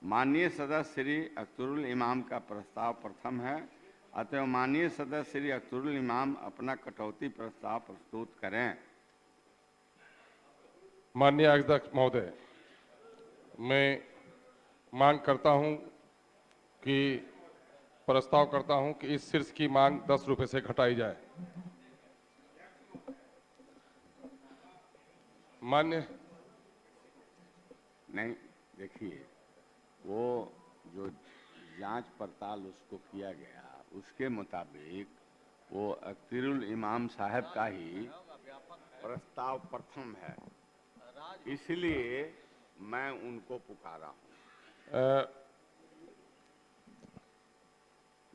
माननीय सदस्य श्री अख्तरुल इमाम का प्रस्ताव प्रथम है, अतः माननीय सदस्य श्री अख्तरुल इमाम अपना कटौती प्रस्ताव प्रस्तुत करें। माननीय अध्यक्ष महोदय, मैं मांग करता हूं कि प्रस्ताव करता हूं कि इस शीर्ष की मांग 10 रुपए से घटाई जाए। मान्य नहीं, देखिए, वो जो जांच पड़ताल उसको किया गया उसके मुताबिक वो अख्तरुल इमाम साहब का ही प्रस्ताव प्रथम है, इसलिए मैं उनको पुकारा हूं।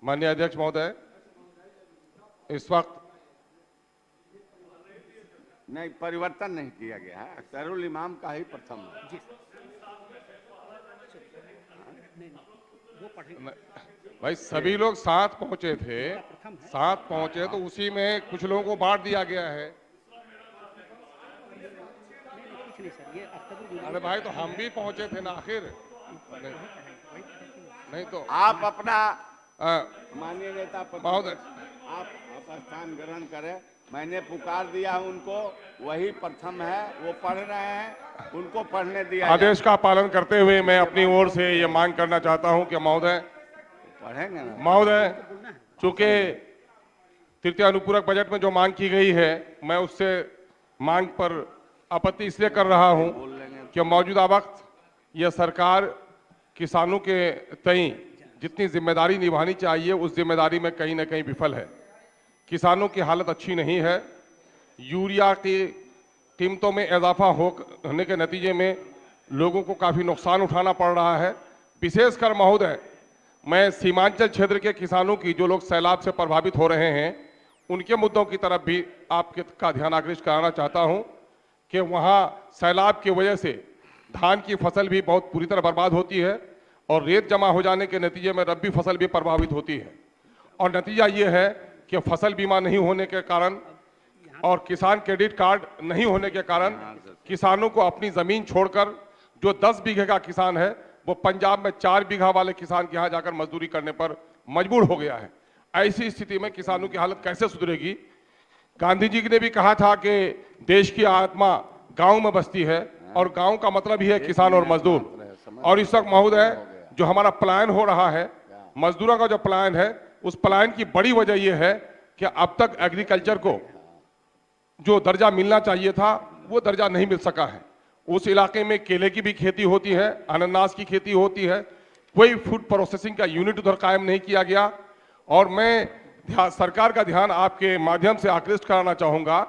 माननीय अध्यक्ष महोदय, इस वक्त नहीं, परिवर्तन नहीं किया गया है, अख्तरुल इमाम का ही प्रथम है। भाई सभी लोग साथ पहुंचे थे, साथ पहुंचे तो उसी में कुछ लोगों को बांट दिया गया है। अरे भाई, तो हम भी पहुंचे थे ना आखिर। नहीं तो आप अपना माननीय नेता महोदय, आप स्थान ग्रहण करें। मैंने पुकार दिया उनको, वही प्रथम है, वो पढ़ रहे हैं, उनको पढ़ने दिया। आदेश का पालन करते हुए मैं अपनी ओर से ये मांग करना चाहता हूं कि महोदय पढ़ेंगे ना। महोदय, चूंकि तृतीय अनुपूरक बजट में जो मांग की गई है, मैं उससे मांग पर आपत्ति इसलिए कर रहा हूं कि मौजूदा वक्त यह सरकार किसानों के तई जितनी जिम्मेदारी निभानी चाहिए उस जिम्मेदारी में कहीं ना कहीं विफल है। किसानों की हालत अच्छी नहीं है। यूरिया की कीमतों में इजाफा होने के नतीजे में लोगों को काफ़ी नुकसान उठाना पड़ रहा है। विशेषकर महोदय, मैं सीमांचल क्षेत्र के किसानों की, जो लोग सैलाब से प्रभावित हो रहे हैं, उनके मुद्दों की तरफ भी आपका ध्यान आकृष्ट कराना चाहता हूं कि वहां सैलाब की वजह से धान की फसल भी बहुत पूरी तरह बर्बाद होती है और रेत जमा हो जाने के नतीजे में रबी फसल भी प्रभावित होती है। और नतीजा ये है कि फसल बीमा नहीं होने के कारण और किसान क्रेडिट कार्ड नहीं होने के कारण किसानों को अपनी ज़मीन छोड़कर, जो 10 बीघे का किसान है वो पंजाब में 4 बीघा वाले किसान के यहाँ जाकर मजदूरी करने पर मजबूर हो गया है। ऐसी स्थिति में किसानों की हालत कैसे सुधरेगी? गांधी जी ने भी कहा था कि देश की आत्मा गांव में बसती है और गांव का मतलब ही है किसान और मजदूर। और इस वक्त महोदय, जो हमारा प्लान हो रहा है, मजदूरों का जो प्लान है, उस प्लान की बड़ी वजह यह है कि अब तक एग्रीकल्चर को जो दर्जा मिलना चाहिए था वो दर्जा नहीं मिल सका है। उस इलाके में केले की भी खेती होती है, अनानास की खेती होती है, कोई फूड प्रोसेसिंग का यूनिट उधर कायम नहीं किया गया। और मैं सरकार का ध्यान आपके माध्यम से आकृष्ट कराना चाहूँगा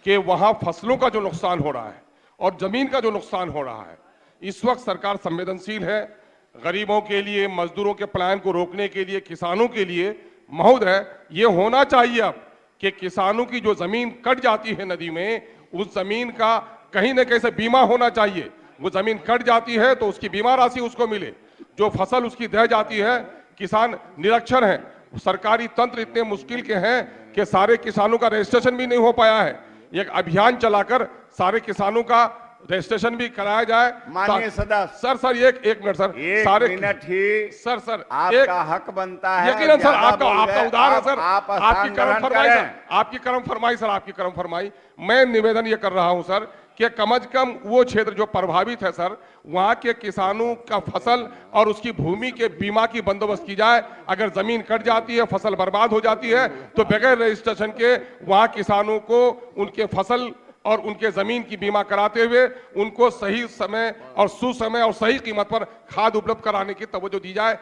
कि वहाँ फसलों का जो नुकसान हो रहा है और ज़मीन का जो नुकसान हो रहा है, इस वक्त सरकार संवेदनशील है। गरीबों के लिए, मजदूरों के प्लान को रोकने के लिए, किसानों के लिए महोदय ये होना चाहिए अब कि किसानों की जो ज़मीन कट जाती है नदी में, उस ज़मीन का कहीं न कहीं से बीमा होना चाहिए। वो ज़मीन कट जाती है तो उसकी बीमा राशि उसको मिले। जो फसल उसकी दह जाती है, किसान निरक्षर हैं, सरकारी तंत्र इतने मुश्किल के हैं कि सारे किसानों का रजिस्ट्रेशन भी नहीं हो पाया है। एक अभियान चलाकर सारे किसानों का रजिस्ट्रेशन भी कराया जाए। माननीय सदस्य, सर एक मिनट सर, सारे मिनट ही सर आपका हक बनता है। यकीनन सर, आपका उदार है सर, आप आपकी कर्म फरमाई सर, आपकी कर्म फरमाई। मैं निवेदन ये कर रहा हूं सर कि कम से कम वो क्षेत्र जो प्रभावित है सर, वहां के किसानों का फसल और उसकी भूमि के बीमा की बंदोबस्त की जाए। अगर जमीन कट जाती है, फसल बर्बाद हो जाती है, तो बगैर रजिस्ट्रेशन के वहां किसानों को उनके फसल और उनके जमीन की बीमा कराते हुए उनको सही समय और सुसमय और सही कीमत पर खाद उपलब्ध कराने की तवज्जो दी जाए।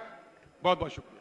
बहुत बहुत शुक्रिया।